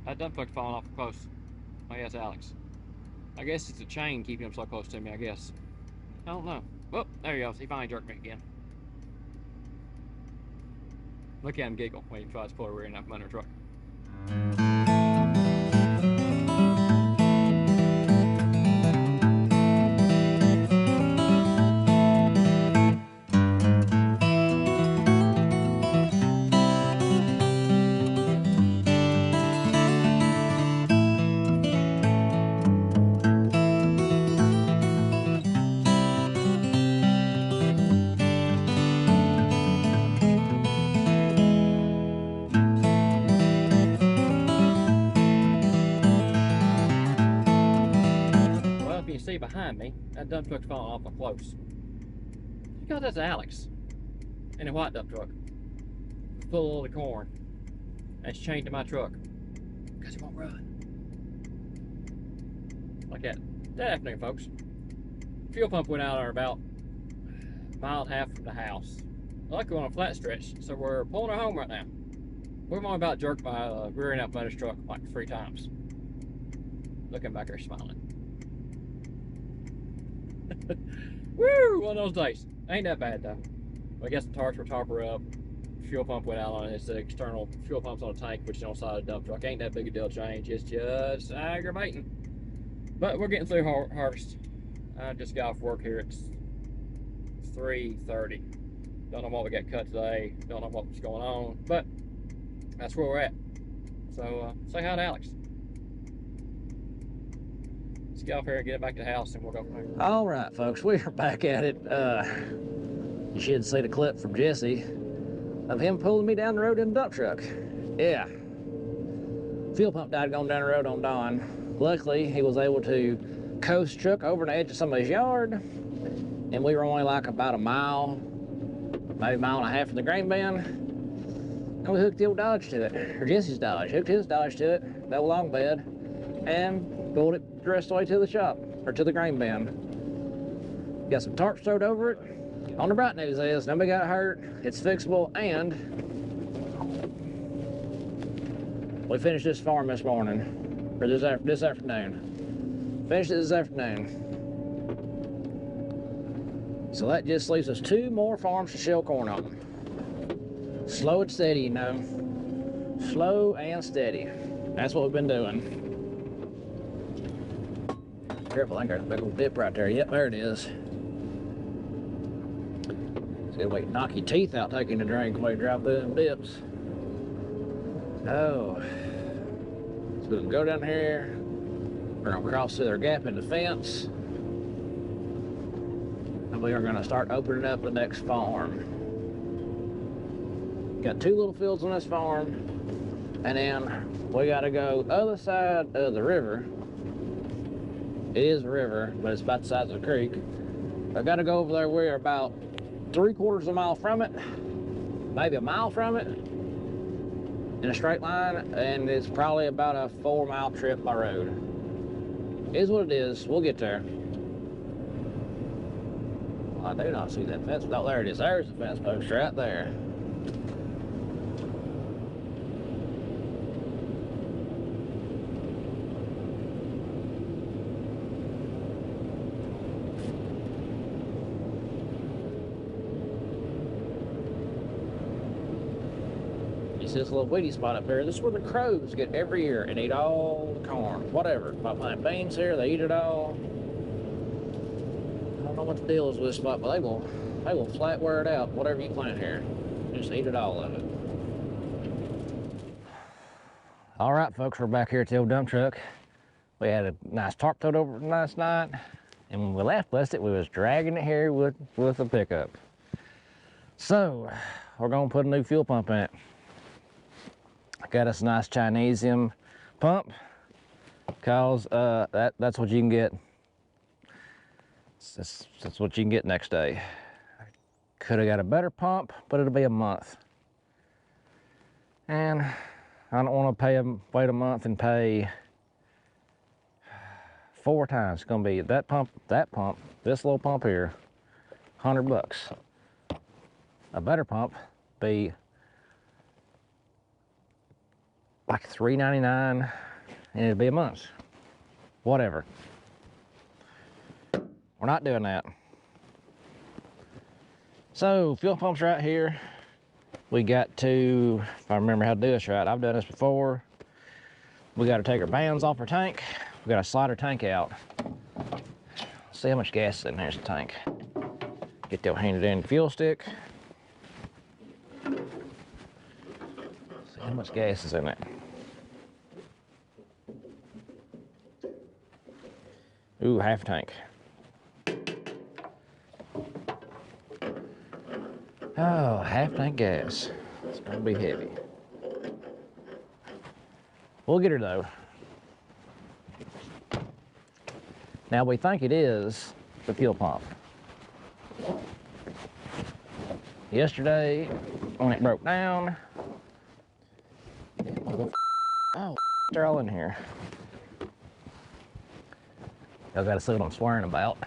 That dump truck's falling off close. Oh, yeah, it's Alex. I guess it's a chain keeping him so close to me, I guess. I don't know. Well, there he goes. He finally jerked me again. Look at him giggle when he tries to pull a rear end up under a truck. Well, if you see behind me, that dump truck's falling awful close. Because that's Alex in a white dump truck full of the corn. And it's chained to my truck because he won't run. Like that. That afternoon, folks. Fuel pump went out about a mile and a half from the house. Luckily, we're on a flat stretch, so we're pulling her home right now. We've only about jerked my rear end up under his truck like 3 times. Looking back there smiling. Woo! One of those days. Ain't that bad though. I guess the tarps were tarper up. Fuel pump went out on it. It's the external fuel pumps on the tank, which is on the side of the dump truck. Ain't that big a deal change. It's just aggravating. But we're getting through harvest. I just got off work here. It's 3:30. Don't know what we got cut today. Don't know what's going on. But that's where we're at. So say hi to Alex. Let's get off here and get it back to the house and we'll go from there. All right, folks, we are back at it. You should see the clip from Jesse of him pulling me down the road in a dump truck. Yeah. Fuel pump died going down the road on Don. Luckily, he was able to coast truck over the edge of somebody's yard, and we were only like about a mile, maybe a mile and a half from the grain bin, and we hooked the old Dodge to it, or Jesse's Dodge, hooked his Dodge to it, double long bed, and pulled it the rest of the way to the shop, or to the grain bin. Got some tarps thrown over it. On the bright news is, nobody got hurt, it's fixable, and we finished this farm this morning, or this afternoon. Finished it this afternoon. So that just leaves us 2 more farms to shell corn on. Slow and steady, you know. Slow and steady. That's what we've been doing. Careful, I think there's a big old dip right there. Yep, there it is. It's gonna wait, knock your teeth out taking the drink when you drop through them dips. Oh. So we'll go down here. We're gonna cross through their gap in the fence. And we are gonna start opening up the next farm. Got 2 little fields on this farm. And then we gotta go other side of the river. It is a river, but it's about the size of a creek. I gotta go over there. We're about 3/4 of a mile from it, maybe a mile from it, in a straight line, and it's probably about a 4-mile trip by road. It is what it is. We'll get there. Well, I do not see that fence. Oh, there it is. There's the fence post right there. This little weedy spot up there. This is where the crows get every year and eat all the corn. Whatever. If I plant beans here, they eat it all. I don't know what the deal is with this spot, but they will flat wear it out. Whatever you plant here, just eat it all of it. All right, folks, we're back here at the old dump truck. We had a nice tarp towed over last night, and when we last blessed it, we was dragging it here with a pickup. So we're gonna put a new fuel pump in it. I got us a nice Chinesium pump, cause that's what you can get. That's what you can get next day. Could have got a better pump, but it'll be a month. And I don't want to wait a month and pay 4 times. It's gonna be that pump, this little pump here, $100. A better pump be like $3.99, and it'd be a month. Whatever. We're not doing that. So fuel pump's right here. We got to, if I remember how to do this right, I've done this before. We got to take our bands off our tank. We got to slide our tank out. See how much gas is in there's the tank. Get that handed in the fuel stick. See how much gas is in it. Ooh, half a tank. Oh, half tank gas. It's gonna be heavy. We'll get her though. Now we think it is the fuel pump. Yesterday, when it broke down, oh, they're all in here. Y'all gotta see what I'm swearing about.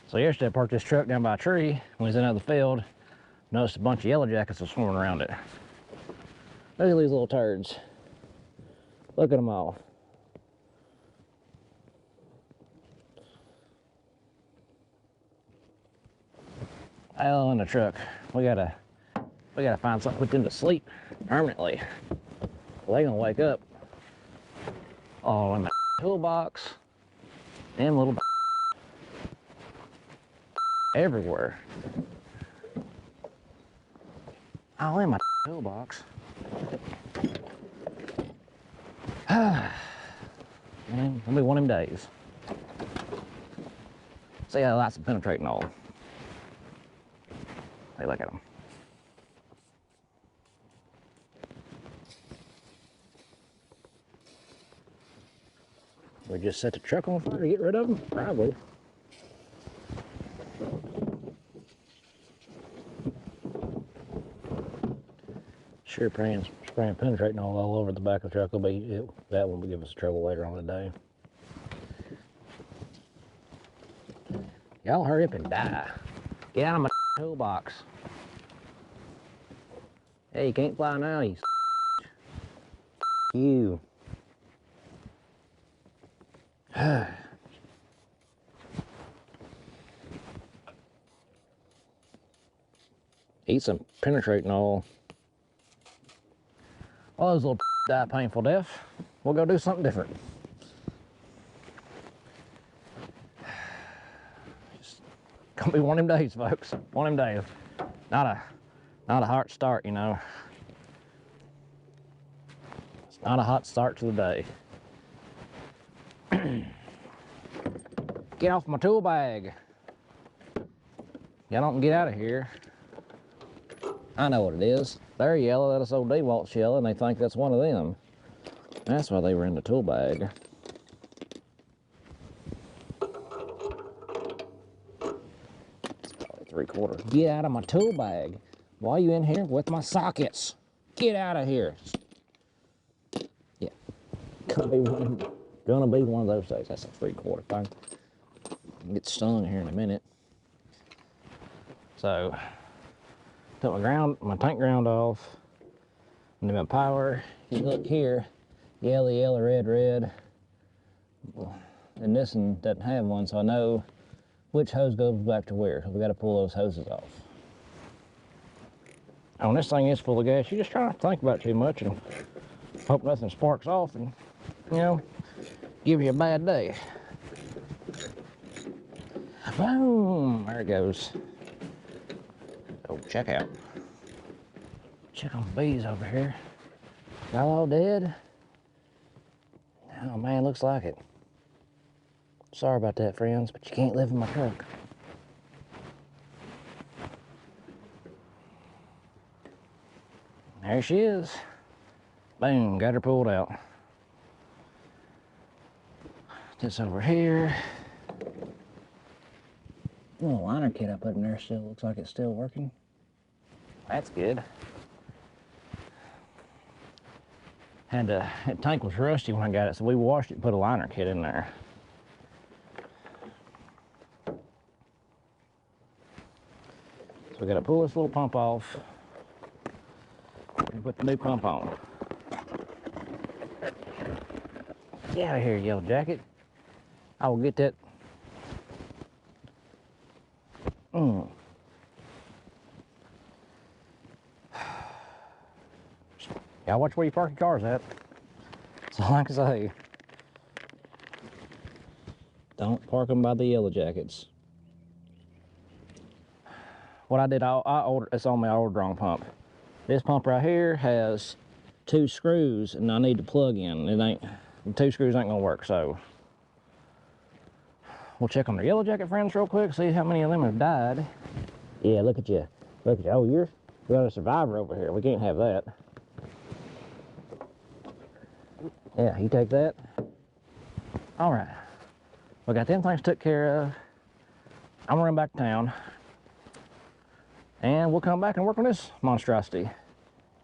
So yesterday I parked this truck down by a tree. When we was in out of the field, noticed a bunch of yellow jackets were swimming around it. Look at these little turds. Look at them all. All in the truck. We gotta find something to put them to sleep permanently. Well, they gonna wake up all in the toolbox. Them little everywhere. All in my toolbox. It'll be one of them days. See how lots of penetrating all. Hey, look at them. We just set the truck on fire to get rid of them? Probably. Sure, spraying penetrating all over the back of the truck will be, that won't give us trouble later on today. Y'all hurry up and die. Get out of my toolbox. Hey, you can't fly now, you. Eat some penetrating oil. Well, those little die a painful death. We'll go do something different. It's gonna be one of them days, folks. One of them days. Not a hot start, you know. It's not a hot start to the day. Get off my tool bag. Y'all don't get out of here. I know what it is. They're yellow, that SOD walt's yellow, and they think that's one of them. That's why they were in the tool bag. It's probably 3/4. Get out of my tool bag. Why are you in here with my sockets? Get out of here. Yeah. Gonna be one of those days. That's a 3/4 thing. Get stung here in a minute. So, took my tank ground off, and then my power. You look here, yellow, yellow, red, red. And this one doesn't have one, so I know which hose goes back to where. We got to pull those hoses off. Oh, and this thing is full of gas. You just try not to think about it too much and hope nothing sparks off and, you know, give you a bad day. Boom! There it goes. Oh, check out. Check on the bees over here. Y'all all dead? Oh man, looks like it. Sorry about that, friends, but you can't live in my truck. There she is. Boom, got her pulled out. This over here. The little liner kit I put in there still looks like it's still working. That's good. That tank was rusty when I got it, so we washed it and put a liner kit in there. So we gotta pull this little pump off and put the new pump on. Get out of here, yellow jacket. I will get that. Y'all watch where you park your cars at. So like I say, don't park them by the yellow jackets. What I did, I ordered, it's on my old drum pump. This pump right here has 2 screws and I need to plug in. The 2 screws ain't gonna work, so we'll check on the yellow jacket friends real quick, see how many of them have died. Yeah, look at you. Look at you. Oh, we got a survivor over here. We can't have that. Yeah, you take that. All right. We got them things took care of. I'm gonna run back to town. And we'll come back and work on this monstrosity.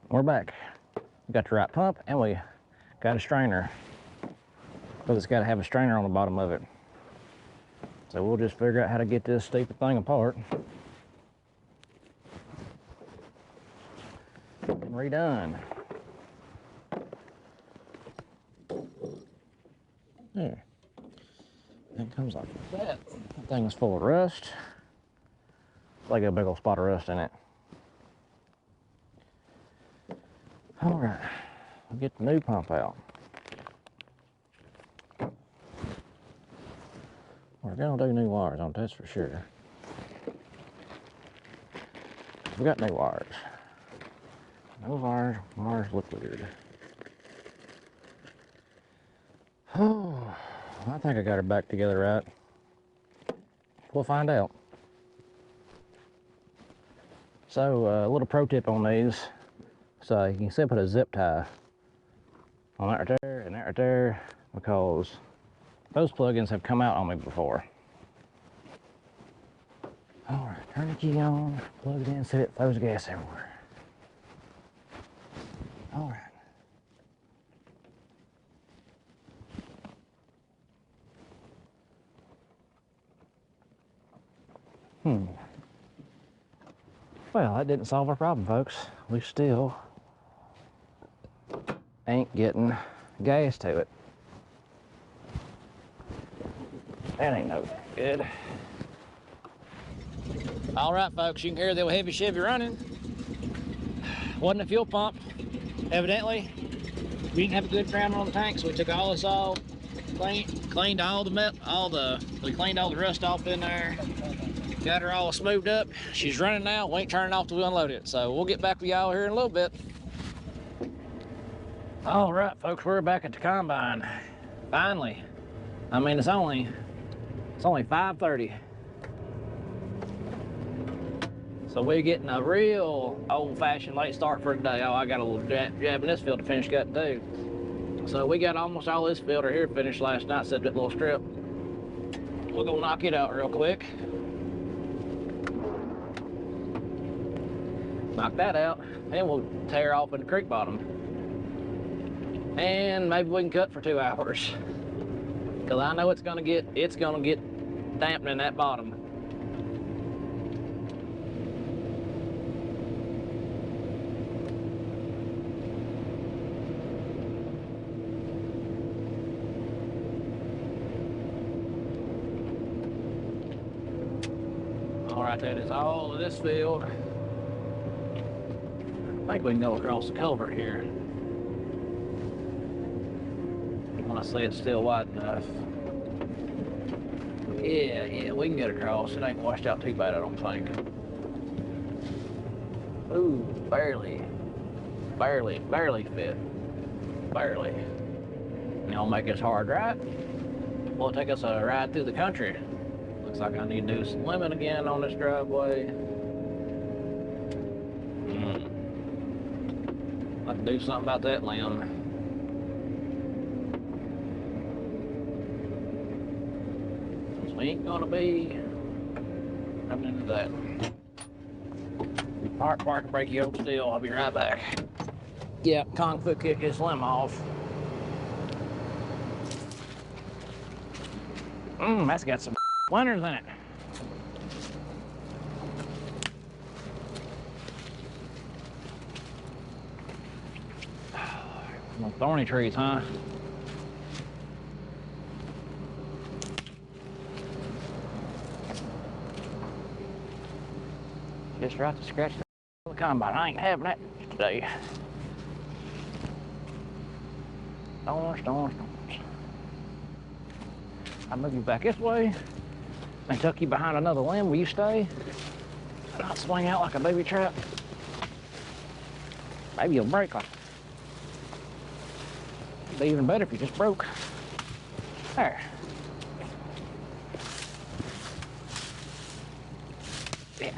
We're back. We got the right pump and we got a strainer. But it's got to have a strainer on the bottom of it. So we'll just figure out how to get this stupid thing apart and redone. There. That comes like that. That thing is full of rust. Like a big old spot of rust in it. All right, we'll get the new pump out. We're gonna do new wires on that's for sure. We got new wires. Those wires look weird. Oh, I think I got her back together right. We'll find out. So a little pro tip on these. So you can still put a zip tie on that right there and that right there, because those plugins have come out on me before. All right, turn the key on, plug it in, set it, throws gas everywhere. All right. Well, that didn't solve our problem, folks. We still ain't getting gas to it. That ain't no good. All right, folks, you can hear the heavy Chevy running. Wasn't a fuel pump, evidently. We didn't have a good primer on the tank, so we took all this off, cleaned all the we cleaned all the rust off in there. Got her all smoothed up. She's running now. We ain't turning off till we unload it. So we'll get back with y'all here in a little bit. All right, folks, we're back at the combine. Finally. I mean, it's only 5:30. So we're getting a real old-fashioned late start for today. Oh, I got a little jab in this filter finish cut too. So we got almost all this filter here finished last night, except that little strip. We're gonna knock it out real quick. Knock that out, and we'll tear off in the creek bottom. And maybe we can cut for 2 hours. Cause I know it's gonna get dampening that bottom. All right, that is all of this field. I think we can go across the culvert here. When I say it's still wide enough. Yeah, we can get across. It ain't washed out too bad, I don't think. Ooh, barely fit. Barely. And it'll make us hard, right? Will it take us a ride through the country? Looks like I need to do some lemon again on this driveway. I can do something about that limb. So we ain't gonna be coming into that. Park and break you over still. I'll be right back. Yeah, Kung Fu kick his limb off. That's got some splinters in it. No thorny trees, huh? Just right to scratch the combine. I ain't having that today. Thorns, thorns, thorns. I'll move you back this way and tuck you behind another limb where you stay. And I'll swing out like a baby trap. Maybe you'll break like. It'd be even better if you just broke. There. Yeah.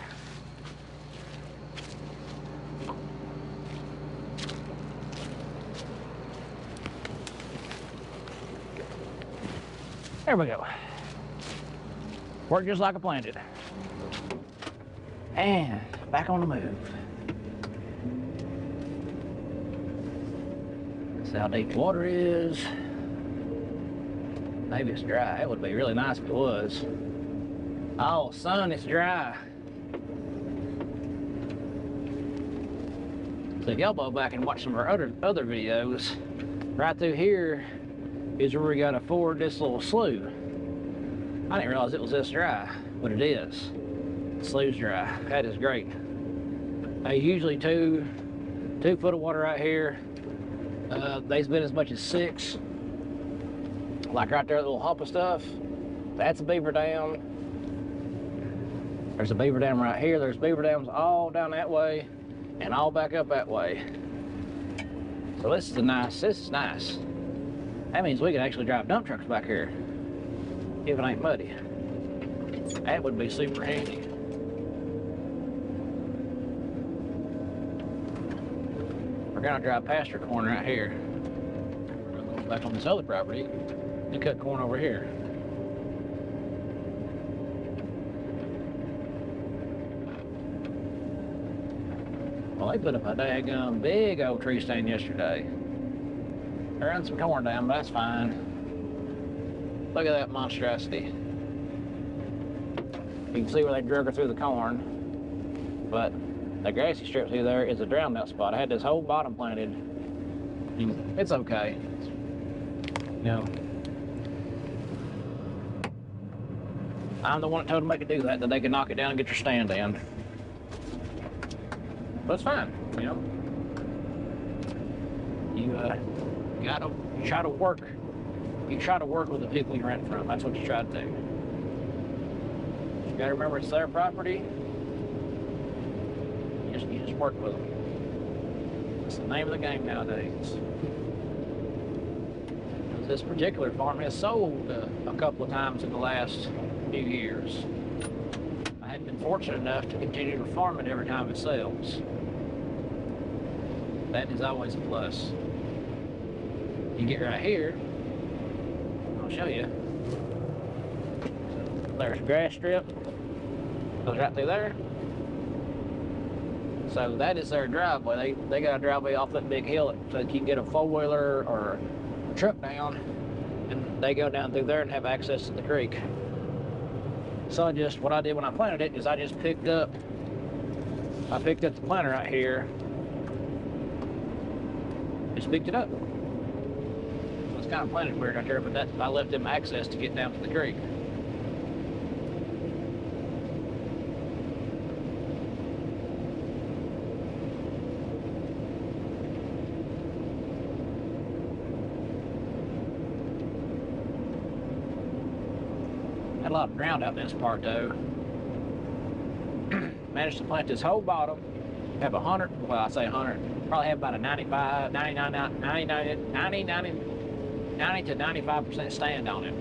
There we go. Worked just like I planned it. And back on the move. See how deep the water is. Maybe it's dry. It would be really nice if it was. Oh, son, it's dry. So if y'all go back and watch some of our other videos, right through here is where we gotta ford this little slough. I didn't realize it was this dry, but it is. The slough's dry. That is great. There's usually two foot of water right here. There's been as much as 6. Like right there, that little hump of stuff. That's a beaver dam. There's a beaver dam right here. There's beaver dams all down that way and all back up that way. So this is nice. That means we can actually drive dump trucks back here if it ain't muddy. That would be super handy. We're gonna drive past our corn right here. We're gonna go back on this other property and cut corn over here. Well, they put up a daggum big old tree stand yesterday. They run some corn down, but that's fine. Look at that monstrosity. You can see where they drug her through the corn, but the grassy strip through there is a drown out spot. I had this whole bottom planted. It's okay. You know, I'm the one that told them they could do that they could knock it down and get your stand in. But it's fine, you know. You gotta try to work. You try to work with the people you rent from. That's what you try to do. You gotta remember it's their property. You just work with them. That's the name of the game nowadays. This particular farm has sold a couple of times in the last few years. I haven't been fortunate enough to continue to farm it every time it sells. That is always a plus. You get right here, I'll show you. There's a grass strip, goes right through there. So that is their driveway. They got a driveway off that big hill so that you can get a 4-wheeler or a truck down, and they go down through there and have access to the creek. So what I did when I planted it is I picked up the planter right here, just picked it up. So it's kind of planted weird right there, but I left them access to get down to the creek. Had a lot of ground out this part though. Managed to plant this whole bottom, have 100, well I say 100, probably have about a 90 to 95% stand on it.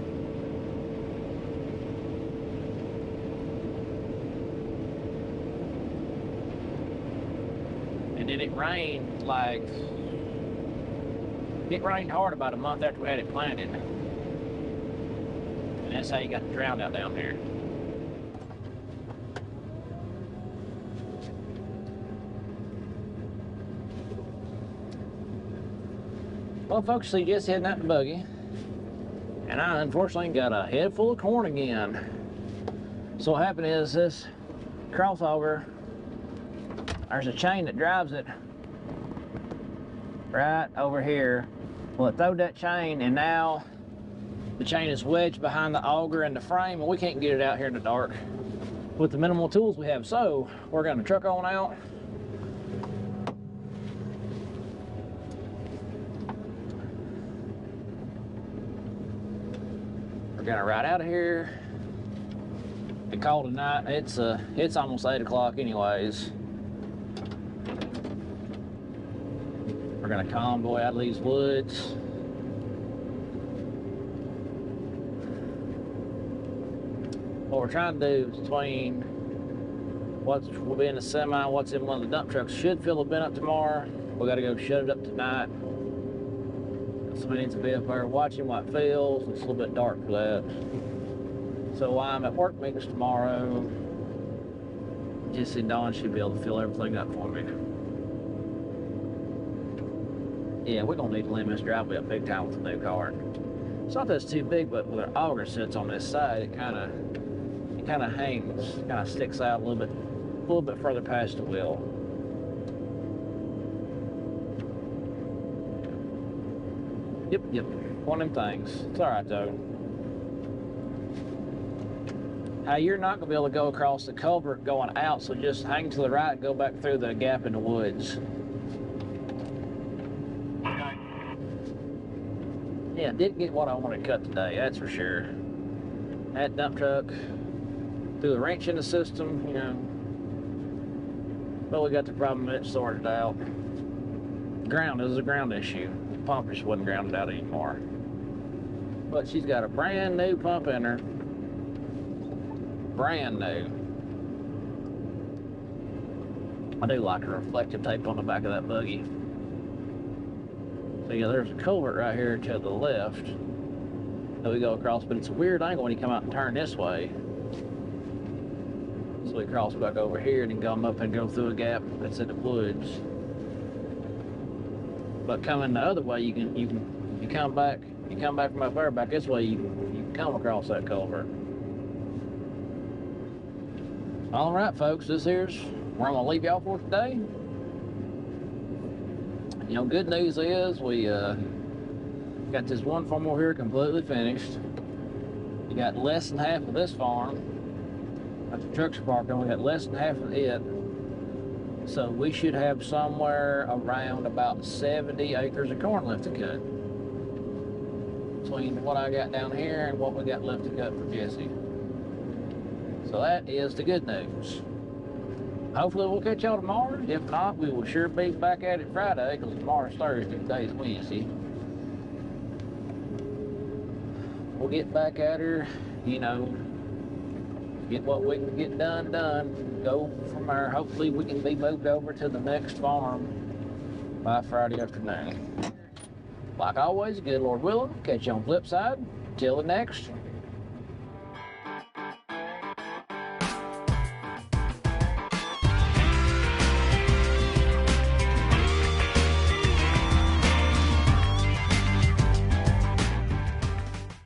And then it rained hard about a month after we had it planted. And that's how you got the drown out down there. Well, folks, see just heading out the buggy, and I unfortunately got a head full of corn again. So what happened is this crossover, there's a chain that drives it right over here. Well, it throwed that chain, and now the chain is wedged behind the auger and the frame, and we can't get it out here in the dark with the minimal tools we have. So we're gonna truck on out. We're gonna ride out of here and call it a night. It's almost 8 o'clock anyways. We're gonna convoy out of these woods. What we're trying to do is between what will be in the semi, what's in one of the dump trucks should fill a bin up tomorrow. We gotta go shut it up tonight. So we need to be up there watching what fills. It's a little bit dark for that. So while I'm at work meetings tomorrow, Jesse and Dawn should be able to fill everything up for me. Yeah, we're gonna need to limit this driveway up big time with the new car. It's not that it's too big, but where the auger sits on this side, it kind of hangs, kind of sticks out a little bit further past the wheel. Yep, one of them things. It's all right though. Hey, you're not gonna be able to go across the culvert going out, so just hang to the right and go back through the gap in the woods. Okay. Yeah, didn't get what I wanted cut today, that's for sure. That dump truck threw a wrench in the system, you know. But we got the problem of it sorted out. Ground is a ground issue. The pump just wasn't grounded out anymore. But she's got a brand new pump in her. Brand new. I do like the reflective tape on the back of that buggy. So yeah, there's a culvert right here to the left that we go across, but it's a weird angle when you come out and turn this way. So we cross back over here and then come up and go through a gap that's in the woods. But coming the other way, you come back from up there, back this way, you can come across that culvert. All right, folks, this here's where I'm gonna leave y'all for today. You know, good news is we got this one farm over here completely finished. You got less than half of this farm. That's the trucks are parked on. We got less than half of it. So we should have somewhere around about 70 acres of corn left to cut. Between what I got down here and what we got left to cut for Jesse. So that is the good news. Hopefully we'll catch y'all tomorrow. If not, we will sure be back at it Friday, because tomorrow's Thursday, today's Wednesday. We'll get back at her, you know, get what we can get done, go from there. Hopefully we can be moved over to the next farm by Friday afternoon. Like always, good Lord willing, catch you on the flip side. Till the next.